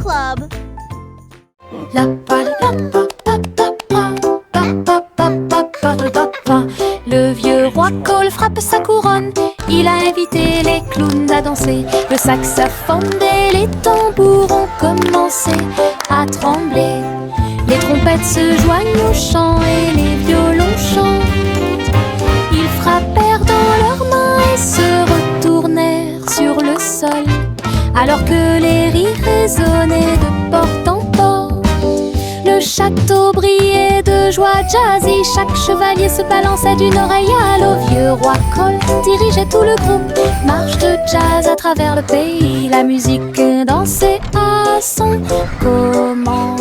Club. Le vieux roi Cole frappe sa couronne. Il a invité les clowns à danser. Le saxophone et les tambours ont commencé à trembler. Les trompettes se joignent au chant et les violons chantent. Ils frappèrent dans leurs mains et se retournèrent sur le sol, alors que les rires résonnaient de porte en porte. Le château brillait de joie jazzy. Chaque chevalier se balançait d'une oreille à l'autre. Vieux roi Cole dirigeait tout le groupe. Marche de jazz à travers le pays. La musique dansait à son commandement.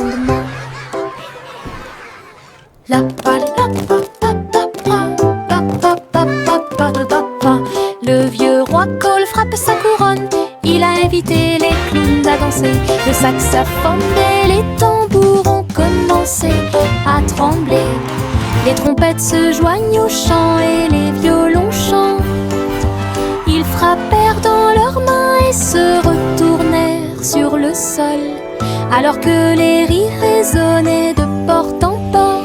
Le vieux roi Cole frappe sa couronne. Il a invité les clowns à danser. Le saxophone et les tambours ont commencé à trembler. Les trompettes se joignent au chant et les violons chantent. Ils frappèrent dans leurs mains et se retournèrent sur le sol, alors que les rires résonnaient de porte en porte.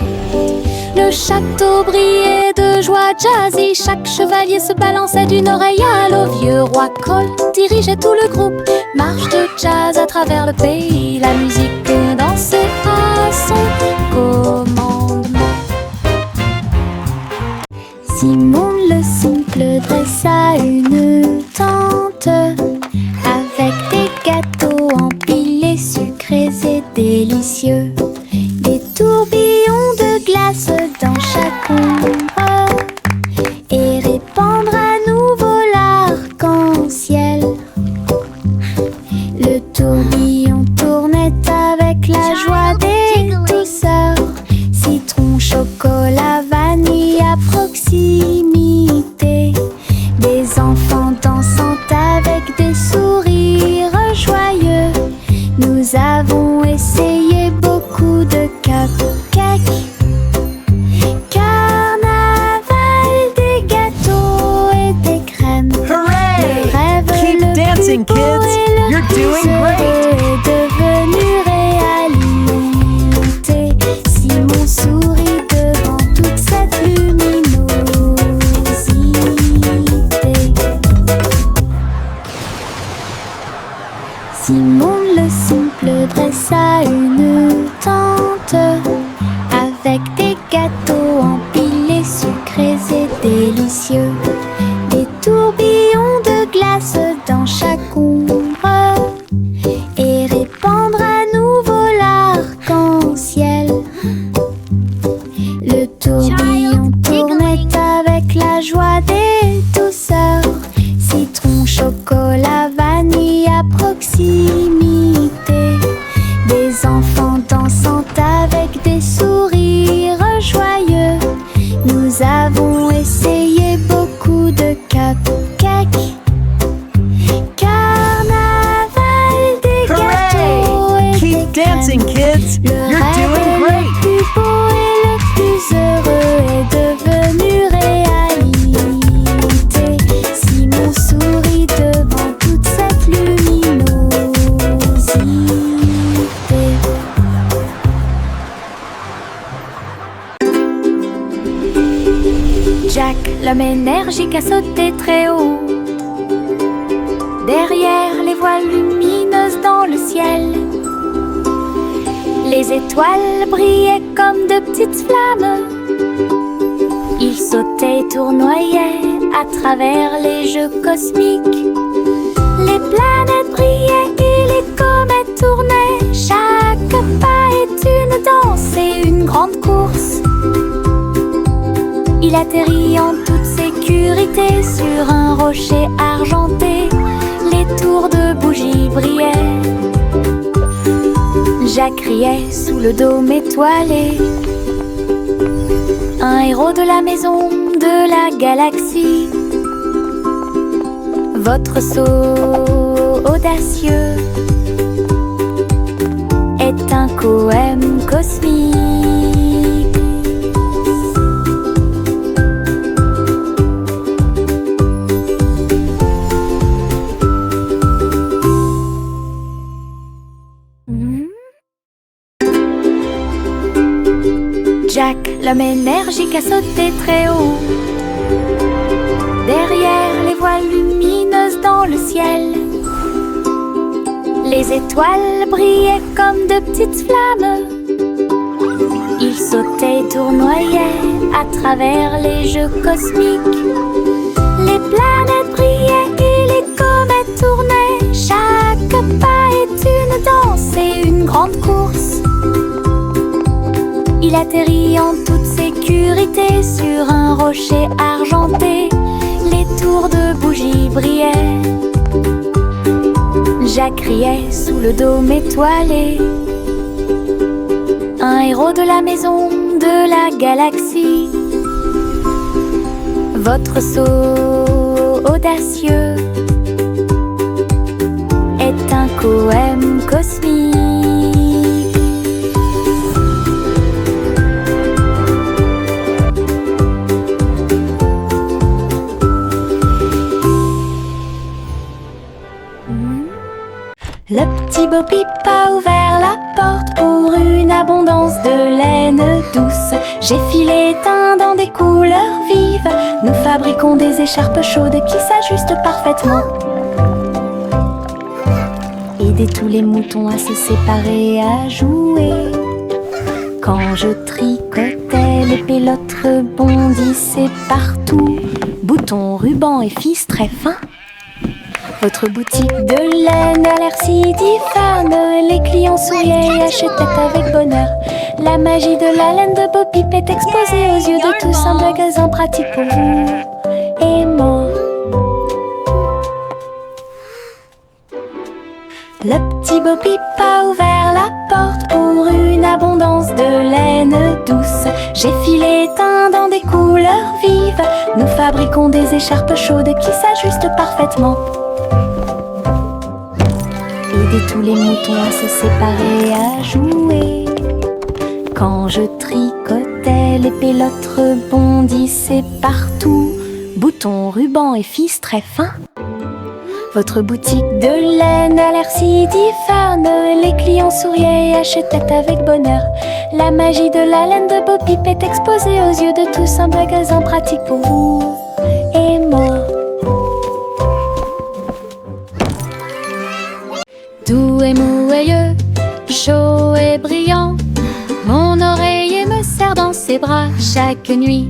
Le château brillait de joie jazzy. Chaque chevalier se balançait d'une oreille à l'autre. Vieux roi Cole dirigeait tout le groupe. Marche de jazz à travers le pays. La musique dansait à son commandement. Simon le simple dressa une tente avec des gâteaux empilés, sucrés et délicieux. Des tourbillons de glace dans chaque ombre et répandre à nouveau l'arc-en-ciel. Le tourbillon tournait avec la joie des douceurs. Citron, chocolat, vanille à proximité. Des enfants dansant avec des sourires joyeux. Nous avons essayé beaucoup de cupcakes. Carnaval, des gâteaux et des crèmes. Hooray! Le rêve Keep le dancing, plus beau kids! et le You're plus doing great! heureux est devenu réalité. Simon sourit devant toute cette luminosité. Simon le simple dressa une tente avec des gâteaux empilés, sucrés et délicieux. Des tourbillons de glace dans chaque ombre et répandre à nouveau l'arc-en-ciel. Le tourbillon tournait avec la joie des douceurs. Citron, chocolat, vanille à proximité. Des enfants dansant avec des sourires joyeux. Nous avons essayé beaucoup de cupcakes. Carnaval, des gâteaux et Keep des dancing, crèmes. kids! Le You're rêve doing le great! plus beau et le plus heureux est devenu réalité. Simon sourit devant toute cette luminosité. Jack, l'homme énergique, a sauté très haut. Derrière les voiles lumineuses dans le ciel, les étoiles brillaient comme de petites flammes. Il sautait et tournoyait à travers les jeux cosmiques. Les planètes brillaient et les comètes tournaient. Chaque pas est une danse et une grande course. Il atterrit en toute sécurité sur un rocher argenté. Les tours de bougies brillaient. Jack riait sous le dôme étoilé. Un héros de la maison de la galaxie. Votre saut audacieux est un poème cosmique. Jack, l'homme énergique, a sauté très haut. Derrière les voiles lumineuses dans le ciel, les étoiles brillaient comme de petites flammes. Il sautait et tournoyait à travers les jeux cosmiques. Les planètes brillaient et les comètes tournaient. Chaque pas est une danse et une grande course. Il atterrit en toute sécurité sur un rocher argenté. Les tours de bougies brillaient. Jack riait sous le dôme étoilé. Un héros de la maison de la galaxie. Votre saut audacieux est un poème cosmique. Le petit Bo Peep a ouvert la porte pour une abondance de laine douce. J'ai filé teint dans des couleurs vives. Nous fabriquons des écharpes chaudes qui s'ajustent parfaitement. Aidez tous les moutons à se séparer et à jouer. Quand je tricotais, les pélotes rebondissaient partout. Boutons, rubans et fils très fins. Votre boutique de laine a l'air si difforme. Les clients souriaient et achetaient avec bonheur. La magie de la laine de Bo Peep est exposée aux yeux de tous. Un magasin pratique pour vous et moi. Le petit Bo Peep a ouvert la porte pour une abondance de laine douce. J'ai filé teint dans des couleurs vives. Nous fabriquons des écharpes chaudes qui s'ajustent parfaitement. Aidez tous les moutons à se séparer et à jouer. Quand je tricotais, les pélotes rebondissaient partout. Boutons, rubans et fils très fins. Votre boutique de laine a l'air si difforme. Les clients souriaient et achetaient avec bonheur. La magie de la laine de Bo Peep est exposée aux yeux de tous. Un magasin pratique pour vous et moi. Doux et mouilleux, chaud et brillant, mon oreiller me serre dans ses bras chaque nuit.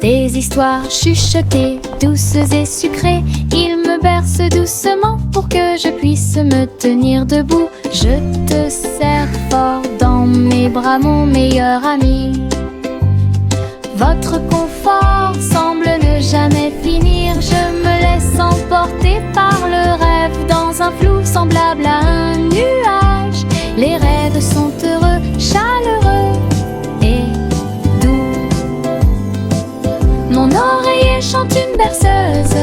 Des histoires chuchotées, douces et sucrées, il me berce doucement pour que je puisse me tenir debout. Je te serre fort dans mes bras, mon meilleur ami. Votre confort semble ne jamais finir. Je me laisse emporter par le rêve dans un flou semblable à un nuage. Les rêves sont heureux, chaleureux et doux. Mon oreiller chante une berceuse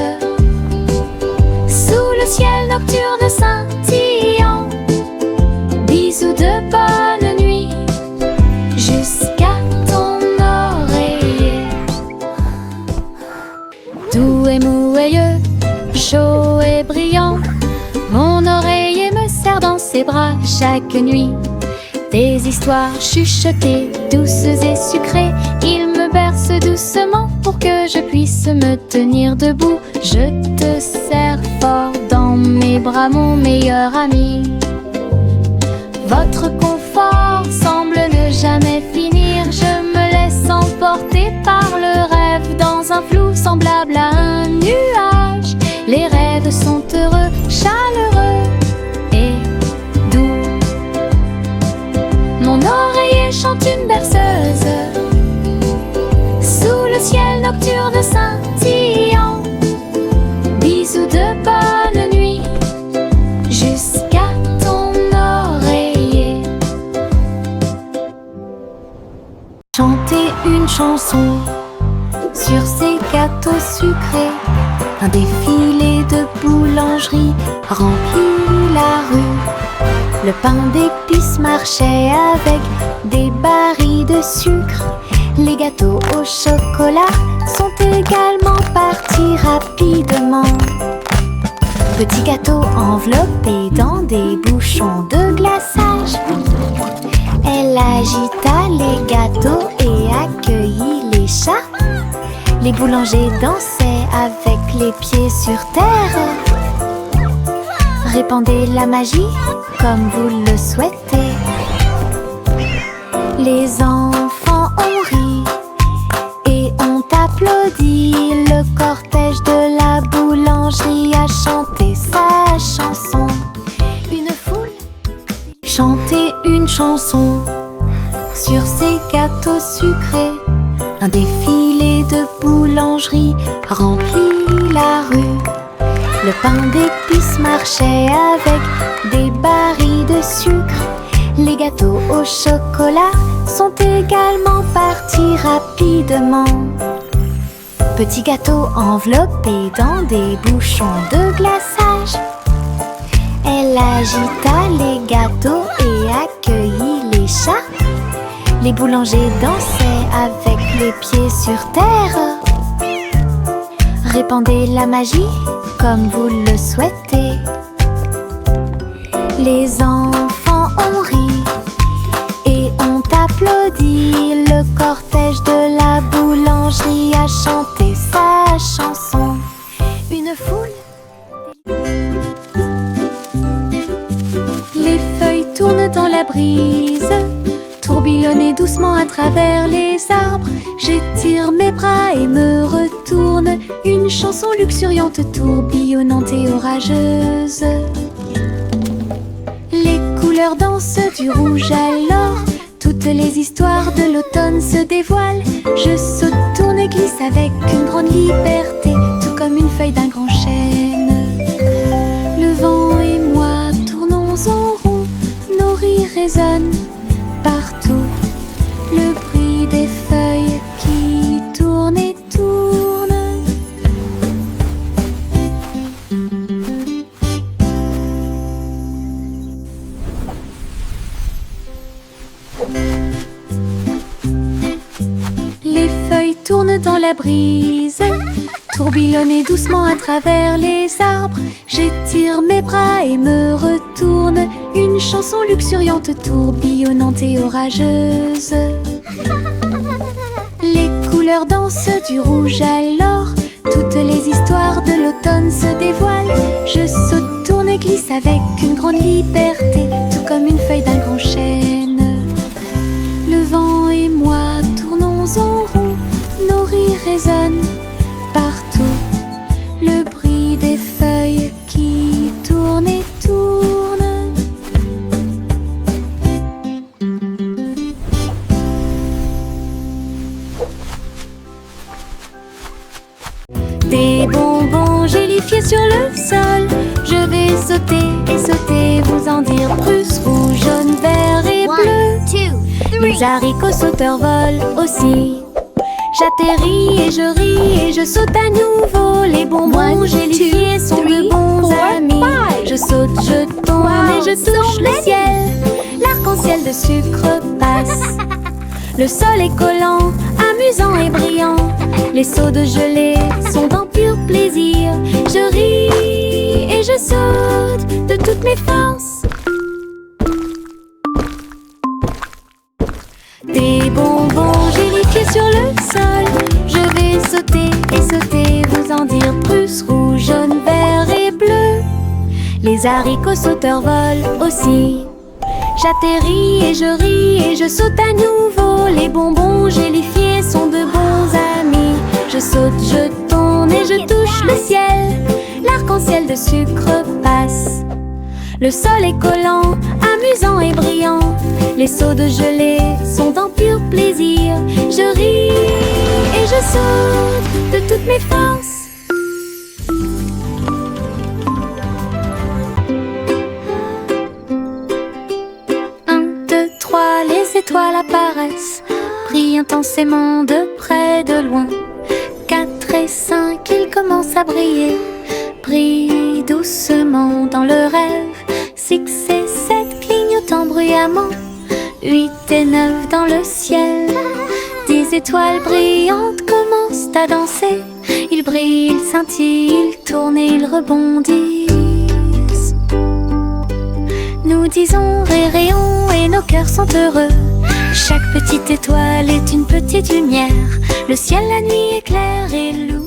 sous le ciel nocturne scintillant. Bisous de bonne nuit jusqu'à ton oreiller. Doux et mouilleux, chaud et brillant, mon oreiller me serre dans ses bras chaque nuit. Des histoires chuchotées, douces et sucrées, il me berce doucement pour que je puisse me tenir debout. Je te serre fort dans mes bras, mon meilleur ami. Votre confort semble ne jamais finir. Je me laisse emporter par le rêve dans un flou semblable à un nuage. Les rêves sont heureux, chaleureux et doux. Mon oreiller chante une berceuse sous le ciel nocturne scintillant. Bisous de bonne nuit jusqu'à ton oreiller. Chanter une chanson sur ces gâteaux sucrés. Un défilé de boulangerie remplit la rue. Le pain d'épices marchait avec des barils de sucre. Les gâteaux au chocolat sont également partis rapidement. Petits gâteaux enveloppés dans des bouchons de glaçage. Elle agita les gâteaux et accueillit les chats. Les boulangers dansaient avec les pieds sur terre. Répandez la magie comme vous le souhaitez. Les enfants ont ri et ont applaudi. Le cortège de la boulangerie a chanté sa chanson. Une foule chantait une chanson sur ces gâteaux sucrés. Un défilé de boulangerie remplit la rue. Le pain d'épices marchait avec des barils de sucre. Les gâteaux au chocolat sont également partis rapidement. Petits gâteaux enveloppés dans des bouchons de glaçage. Elle agita les gâteaux et accueillit les chats. Les boulangers dansaient avec les pieds sur terre. Répandez la magie comme vous le souhaitez. Les enfants ont ri et ont applaudi. Le cortège de la boulangerie a chanté sa chanson. Une foule. Les feuilles tournent dans la brise, tourbillonnez doucement à travers les arbres. J'étire mes bras et me retourne. Une chanson luxuriante, tourbillonnante et orageuse. Les couleurs dansent du rouge à l'or. Toutes les histoires de l'automne se dévoilent. Je saute, tourne et glisse avec une grande liberté, tout comme une feuille d'un grand chêne. Le vent et moi tournons en rond, nos rires résonnent partout. Le bruit des feuilles qui tournent et tournent. Les feuilles tournent dans la brise, tourbillonnez doucement à travers les arbres. J'étire mes bras et me retourne. Une chanson luxuriante, tourbillonnante et orageuse. Les couleurs dansent du rouge à l'or. Toutes les histoires de l'automne se dévoilent. Je saute, tourne et glisse avec une grande liberté, tout comme une feuille d'un grand chêne. Le vent et moi tournons en rond, nos rires résonnent partout. Le bruit des feuilles qui tournent et tournent. Des bonbons gélifiés sur le sol. Je vais sauter et sauter, vous en dire plus. Rouge, jaune, vert et bleu. Les haricots sauteurs volent aussi. J'atterris et je ris et je saute à nouveau. Les bonbons gélifiés sont de bons amis. Je saute, je tombe et je touche le ciel. L'arc-en-ciel de sucre passe. Le sol est collant, amusant et brillant. Les seaux de gelée sont en pur plaisir. Je ris et je saute de toutes mes forces. Des bonbons gélifiés sur le sol. Je vais sauter et sauter, vous en dire plus. Rouge, jaune, vert et bleu. Les haricots sauteurs volent aussi. J'atterris et je ris et je saute à nouveau. Les bonbons gélifiés sont de bons amis. Je saute, je tourne et je touche le ciel. L'arc-en-ciel de sucre passe. Le sol est collant, amusant et brillant. Les seaux de gelée sont en pur plaisir. Je ris et je saute de toutes mes forces. 1, 2, 3, les étoiles apparaissent, brillent intensément de près, de loin. 4 et 5, ils commencent à briller, brillent doucement dans le rêve. 6 et 7 clignotant bruyamment, 8 et 9 dans le ciel. 10 étoiles brillantes commencent à danser. Ils brillent, ils scintillent, ils tournent et ils rebondissent. Nous disons réréons et nos nos cœurs sont heureux. Chaque petite étoile est une petite lumière. Le ciel la nuit éclaire et illumine.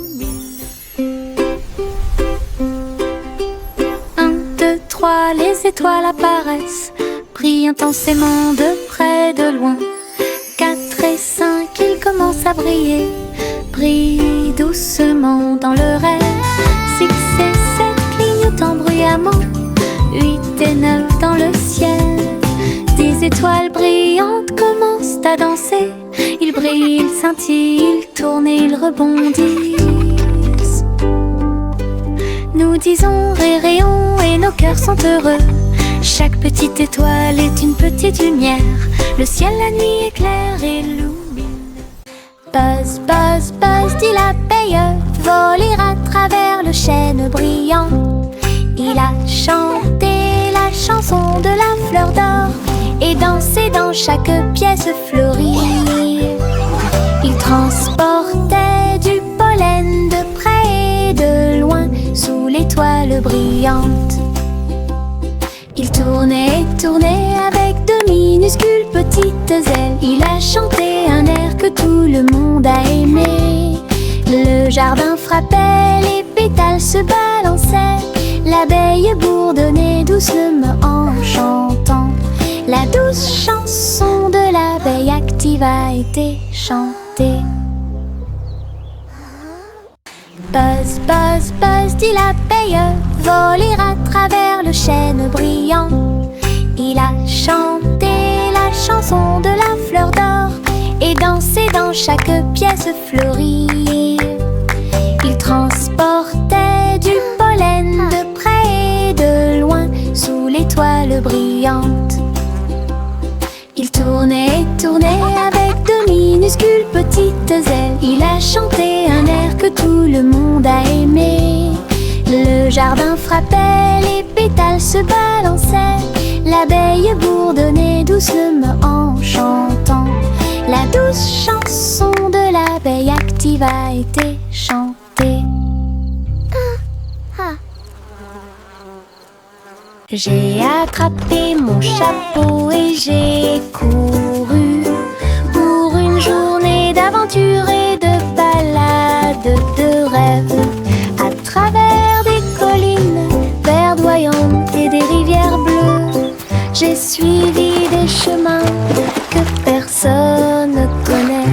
1, 2, 3, les étoiles apparaissent, brillent intensément de près, de loin. 4 et 5, ils commencent à briller, brillent doucement dans le rêve. 6 et 7, clignotant bruyamment. 8 et 9 dans le ciel. 10 étoiles brillantes commencent à danser. Ils brillent, ils scintillent, ils tournent et ils rebondissent. Nous disons rayons et nos cœurs sont heureux. Chaque petite étoile est une petite lumière. Le ciel la nuit éclaire et illumine. Buzz, buzz, buzz, dit l'abeille, voler à travers le chêne brillant. Il a chanté la chanson de la fleur d'or et dansé dans chaque pièce fleurie. Il transportait du pollen de près et de loin sous l'étoile brillante. Il tournait et tournait avec de minuscules petites ailes. Il a chanté un air que tout le monde a aimé. Le jardin frappait, les pétales se balançaient. L'abeille bourdonnait doucement en chantant. La douce chanson de l'abeille active a été chantée. Buzz, buzz, buzz, dit l'abeille, voler à travers le chêne brillant. Il a chanté la chanson de la fleur d'or et dansé dans chaque pièce fleurie. Il transportait du pollen de près et de loin sous l'étoile brillante. Il tournait et tournait avec de minuscules petites ailes. Il a chanté un air que tout le monde a aimé. Le jardin frappait, les pétales se balançaient. L'abeille bourdonnait doucement en chantant. La douce chanson de l'abeille active a été chantée. J'ai attrapé mon chapeau et j'ai couru pour une journée d'aventure et de balade, de rêve, à travers des collines verdoyantes et des rivières bleues. J'ai suivi des chemins que personne ne connaît.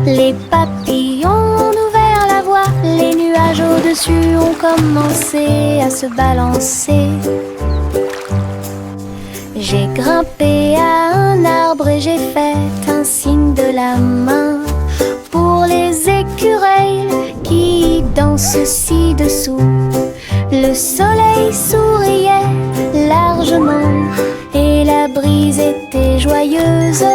Les papillons ont ouvert la voie, les nuages au-dessus ont commencé à se balancer. J'ai grimpé à un arbre et j'ai fait un signe de la main pour les écureuils qui dansent ci-dessous. Le soleil souriait largement et la brise était joyeuse.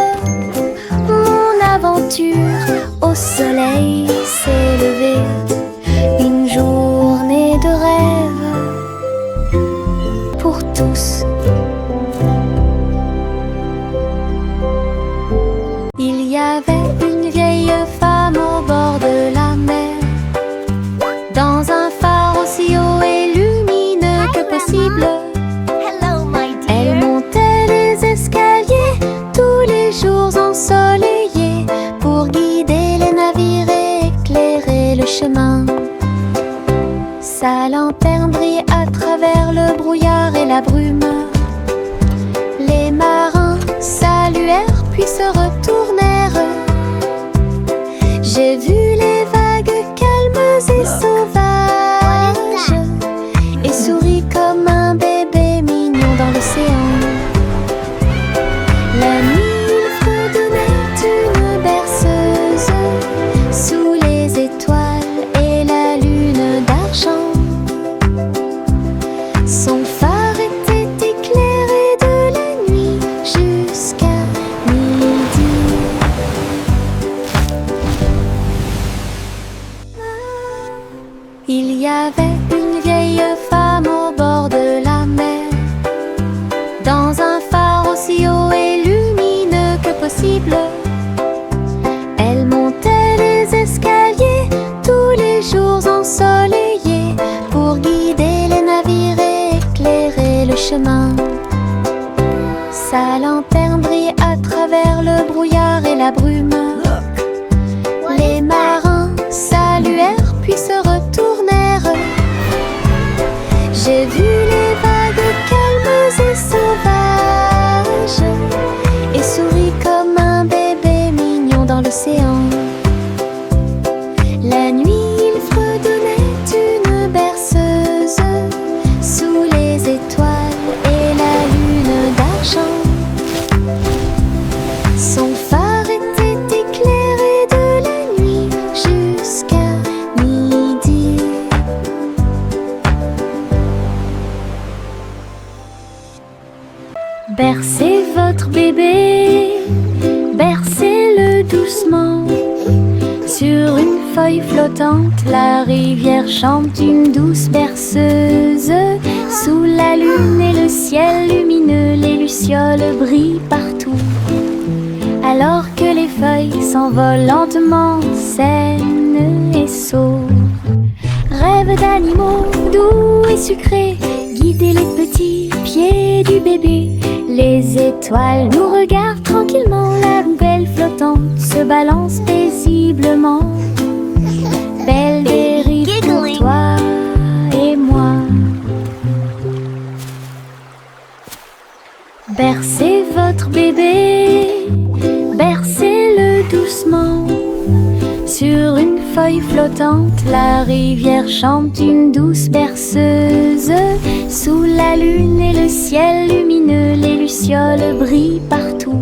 Mon aventure au soleil s'est levée, une journée de rêve pour tous. Il y avait une vieille femme au bord de la mer, dans un phare aussi haut et lumineux que possible. Elle montait les escaliers tous les jours ensoleillés pour guider les navires et éclairer le chemin. Sa lanterne brillait à travers le brouillard et la brume. Les marins saluèrent puis se retournèrent. J'ai vu les vagues calmes et sauvages et souris comme un bébé mignon dans l'océan. La nuit, il fredonnait une berceuse sous les étoiles et la lune d'argent. Son phare était éclairé de la nuit jusqu'à midi. Il y avait une vieille femme au bord de la mer, dans un phare aussi haut et lumineux que possible. Elle montait les escaliers tous les jours ensoleillés pour guider les navires et éclairer le chemin. Sa la brume. Les marins saluèrent puis se retournèrent. J'ai vu les vagues calmes et sauvages et souris comme un bébé mignon dans l'océan. La nuit, il fredonnait une berceuse sous les étoiles et la lune d'argent. Son phare était éclairé de la nuit jusqu'à midi. Bercez votre bébé, bercez-le doucement. Sur une feuille flottante, la rivière chante une douce berceuse. Sous la lune et le ciel lumineux, les lucioles brillent partout. Alors que les feuilles s'envolent lentement, saines et sauves. Rêve d'animaux doux et sucrés, guider les petits pieds du bébé. Les étoiles nous regardent tranquillement, la poubelle flottante se balance paisiblement. Belle dérive pour toi et moi. Bercez votre bébé, bercez-le doucement. Sur une feuille flottante, la rivière chante une douce berceuse. Sous la lune et le ciel lumineux, les lucioles brillent partout.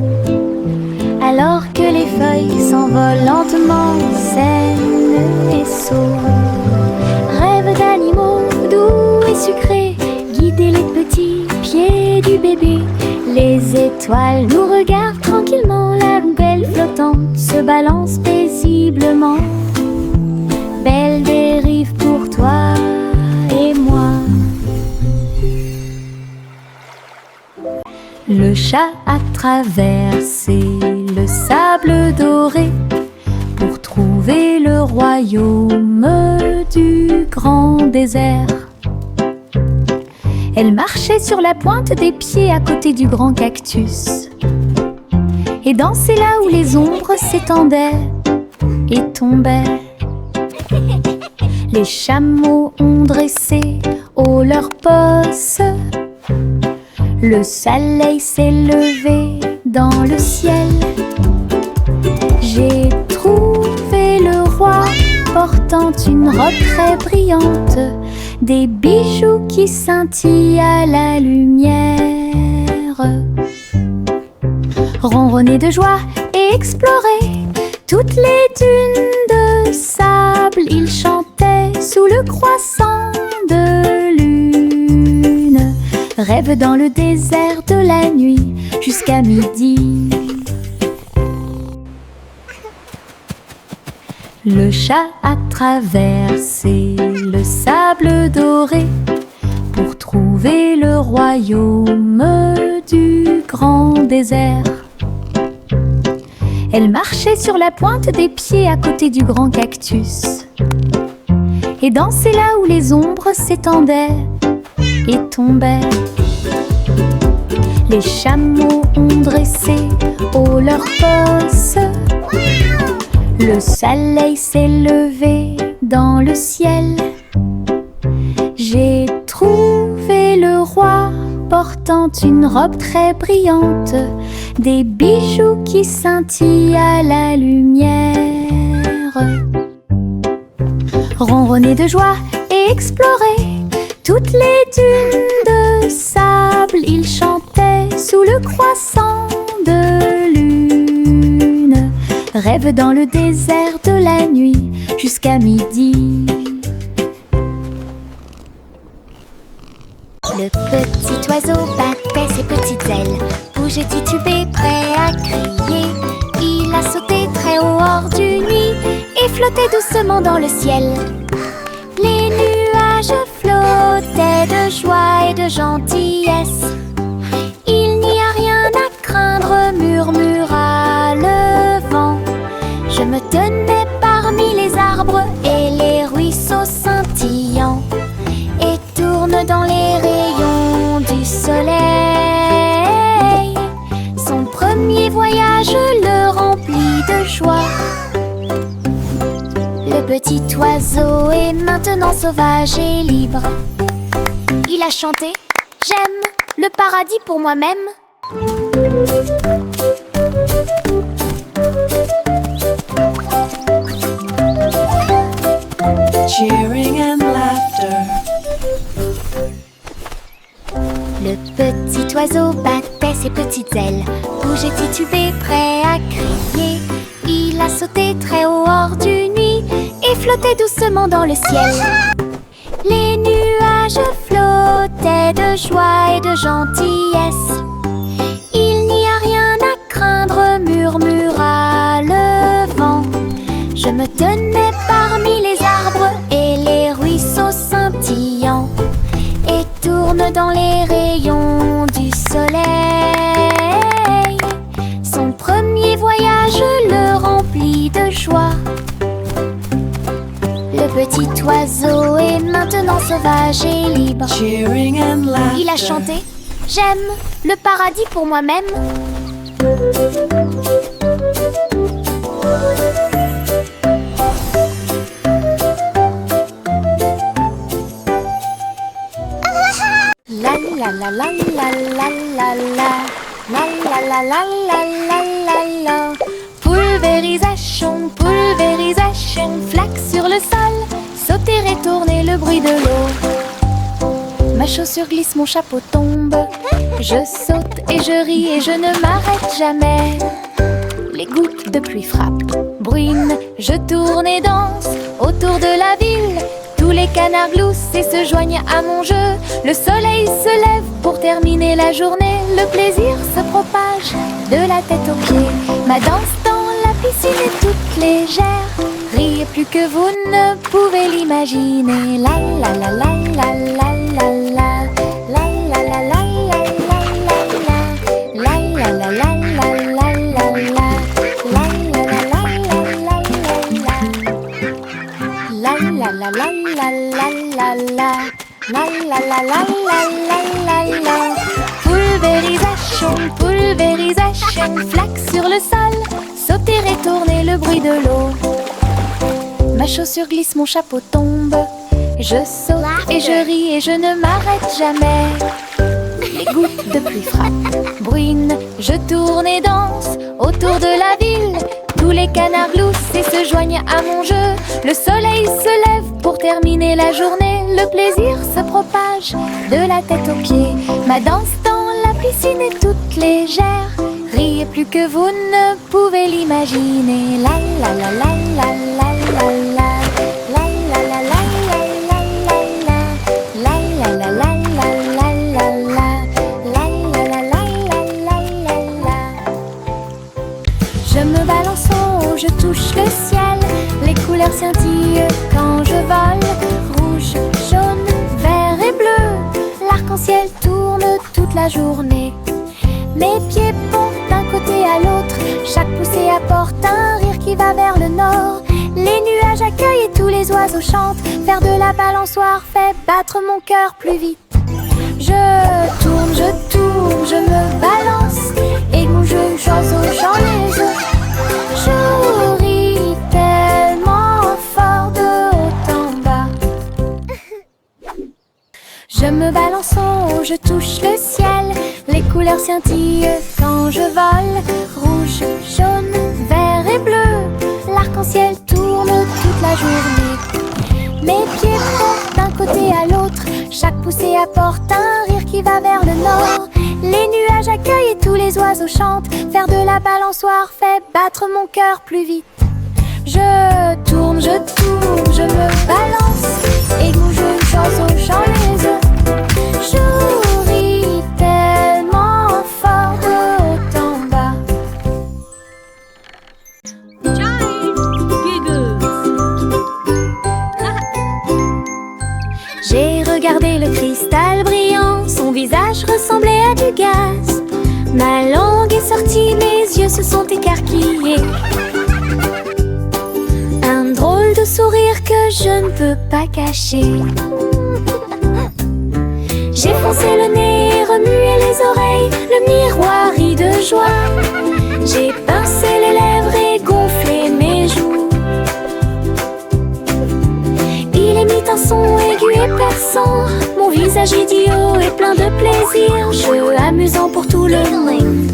Alors que les feuilles s'envolent lentement, saines et sauves. Rêve d'animaux doux et sucrés, guider les petits pieds du bébé. Les étoiles nous regardent tranquillement, la poubelle flottante se balance paisiblement. Belle dérive pour toi et moi. Le chat a traversé le sable doré pour trouver le royaume du grand désert. Elle marchait sur la pointe des pieds à côté du grand cactus et dansait là où les ombres s'étendaient et tombaient. Les chameaux ont dressé haut leurs posses. Le soleil s'est levé dans le ciel. J'ai trouvé le roi portant une robe très brillante, des bijoux qui scintillent à la lumière. Ronronner de joie et explorer toutes les dunes de sable, il chantait sous le croissant de lune. Rêve dans le désert de la nuit jusqu'à midi. Le chat a traversé le sable doré pour trouver le royaume du grand désert. Elle marchait sur la pointe des pieds à côté du grand cactus et dansait là où les ombres s'étendaient et tombaient. Les chameaux ont dressé haut leurs posses. Le soleil s'est levé dans le ciel. J'ai trouvé le roi portant une robe très brillante, des bijoux qui scintillent à la lumière. Ronronner de joie et explorer toutes les dunes de sable, il chantait sous le croissant de lune. Rêve dans le désert de la nuit jusqu'à midi. Le petit oiseau battait ses petites ailes, bougeait titubé, prêt à crier. Il a sauté très haut hors du nid et flottait doucement dans le ciel. Les nuages flottaient de joie et de gentillesse. Il n'y a rien à craindre, murmura le vent. Je me tenais parmi les arbres et les ruisseaux scintillants, et tourne dans les rayons du soleil. Son premier voyage le remplit petit oiseau est maintenant sauvage et libre. Il a chanté « J'aime le paradis pour moi-même ». Cheering and laughter. Le petit oiseau battait ses petites ailes, bougeait titubé, prêt à crier. Il a sauté très haut hors du nuit et flottait doucement dans le ciel. Les nuages flottaient de joie et de gentillesse. Il n'y a rien à craindre, murmura le vent. Je me tenais parmi les arbres et les ruisseaux scintillants et tourne dans les rayons du soleil. Son premier voyage le remplit de joie. Le petit oiseau est maintenant sauvage et libre. Cheering and laughter. Il a chanté « J'aime le paradis pour moi-même ». La la la la la la la la la la la la la la la la. Pulvérisation, pulvérisation, flaque sur le sol, sauter et tourner le bruit de l'eau. Ma chaussure glisse, mon chapeau tombe. Je saute et je ris et je ne m'arrête jamais. Les gouttes de pluie frappent, bruine, je tourne et danse autour de la ville. Tous les canards gloussent et se joignent à mon jeu. Le soleil se lève pour terminer la journée. Le plaisir se propage de la tête aux pieds. Ma danse dans la piscine est toute légère. Riez plus que vous ne pouvez l'imaginer. La la la la la la la la. La la la la la la la la. La la la la la la la la. La la la la la la la. La la la la la la la la. La la la la la la la la. Pulvérisation, pulvérisation, flaque sur le sol, sauter et tourner le bruit de l'eau. Ma chaussure glisse, mon chapeau tombe. Je saute et je ris et je ne m'arrête jamais. Les gouttes de pluie frappent, bruine, je tourne et danse autour de la ville. Tous les canards gloussent et se joignent à mon jeu. Le soleil se lève pour terminer la journée. Le plaisir se propage de la tête aux pieds. Ma danse dans la piscine est toute légère. Riez plus que vous ne pouvez l'imaginer. La la la la la la la la. La la la la la la la la. La la la la la la la la. La la la la la la la la. Je me balance en haut, je touche le ciel. Les couleurs scintillent quand je vole. Rouge, jaune, vert et bleu. L'arc-en-ciel tourne toute la journée. Mes pieds pompent d'un côté à l'autre. Chaque poussée apporte un rire qui va vers le nord. Les nuages accueillent et tous les oiseaux chantent. Faire de la balançoire fait battre mon cœur plus vite. Je tourne, je me balance. Et mon jeu oiseau, j'en les œufs. Je ris tellement fort de haut en bas. Je me balance en haut, je touche le ciel. Les couleurs scintillent quand je vole. Rouge, jaune, vert et bleu. L'arc-en-ciel tourne toute la journée. Mes pieds pompent d'un côté à l'autre. Chaque poussée apporte un rire qui va vers le nord. Les nuages accueillent et tous les oiseaux chantent. Faire de la balançoire fait battre mon cœur plus vite. Je tourne, je me balance. Et bouge oiseau, j'en les œufs. Je ris tellement fort de haut en bas. J'ai regardé le cristal brillant. Son visage ressemblait à du gaz. Ma langue est sortie, mes yeux se sont écarquillés. Un drôle de sourire que je ne peux pas cacher. J'ai foncé le nez, remué les oreilles. Le miroir rit de joie. J'ai pincé les lèvres et gonflé mes joues. un son aigu et perçant. Mon visage idiot est plein de plaisir. Jeu amusant pour tout le monde.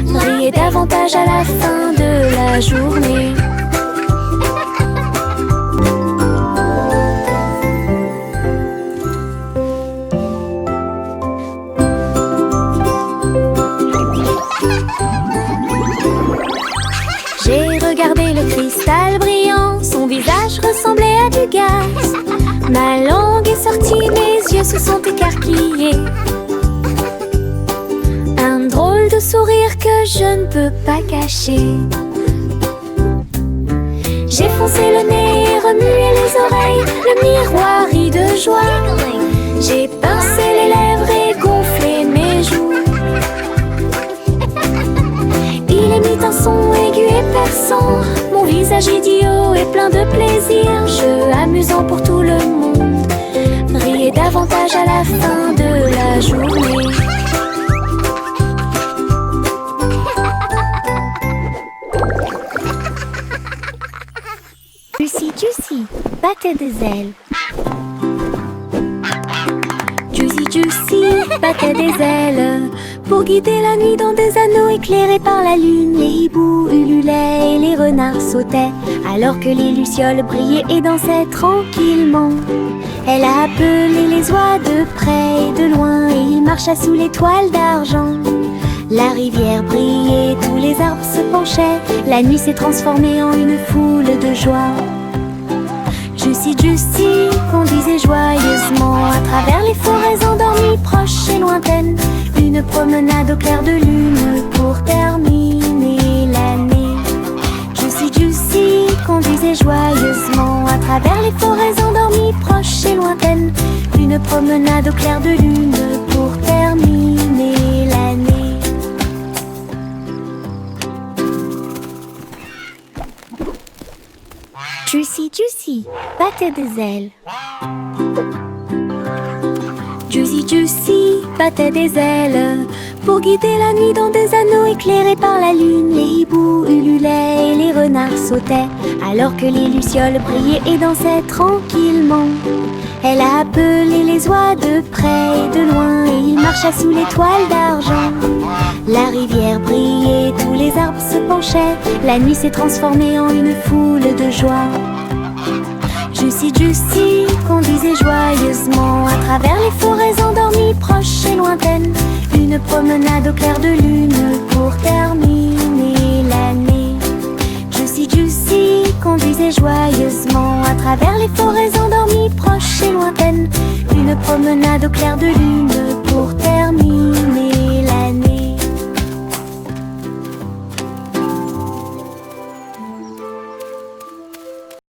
Briller davantage à la fin de la journée. J'ai regardé le cristal brillant, son visage ressemblait à du gaz. Ma langue est sortie, mes yeux se sont écarquillés. Un drôle de sourire que je ne peux pas cacher. J'ai foncé le nez et remué les oreilles, le miroir rit de joie. J'ai pincé les lèvres et gonflé mes joues. Il émit un son aigu et perçant. Mon visage idiot est plein de plaisir. Jeu amusant pour tout le monde. Briller davantage à la fin de la journée. Juicy Juicy battait des ailes. Juicy Juicy battait des ailes pour guider la nuit dans des anneaux éclairés par la lune. Les hiboux ululaient et les renards sautaient alors que les lucioles brillaient et dansaient tranquillement. Elle a appelé les oies de près et de loin et il marcha sous les toiles d'argent. La rivière brillait, tous les arbres se penchaient. La nuit s'est transformée en une foule de joie. Juicy Juicy conduisait joyeusement à travers les forêts endormies, proches et lointaines. Une promenade au clair de lune pour terminer l'année. Juicy Juicy conduisait joyeusement à travers les forêts endormies, proches et lointaines. Une promenade au clair de lune pour terminer l'année. Juicy Juicy battait des ailes. Juicy Juicy battait des ailes pour guider la nuit dans des anneaux éclairés par la lune. Les hiboux ululaient et les renards sautaient alors que les lucioles brillaient et dansaient tranquillement. Elle a appelé les oies de près et de loin et il marcha sous les toiles d'argent. La rivière brillait, tous les arbres se penchaient. La nuit s'est transformée en une foule de joie. Juicy Juicy conduisait joyeusement à travers les forêts endormies, proches et lointaines. Une promenade au clair de lune pour terminer l'année. Juicy Juicy conduisait joyeusement à travers les forêts endormies, proches et lointaines. Une promenade au clair de lune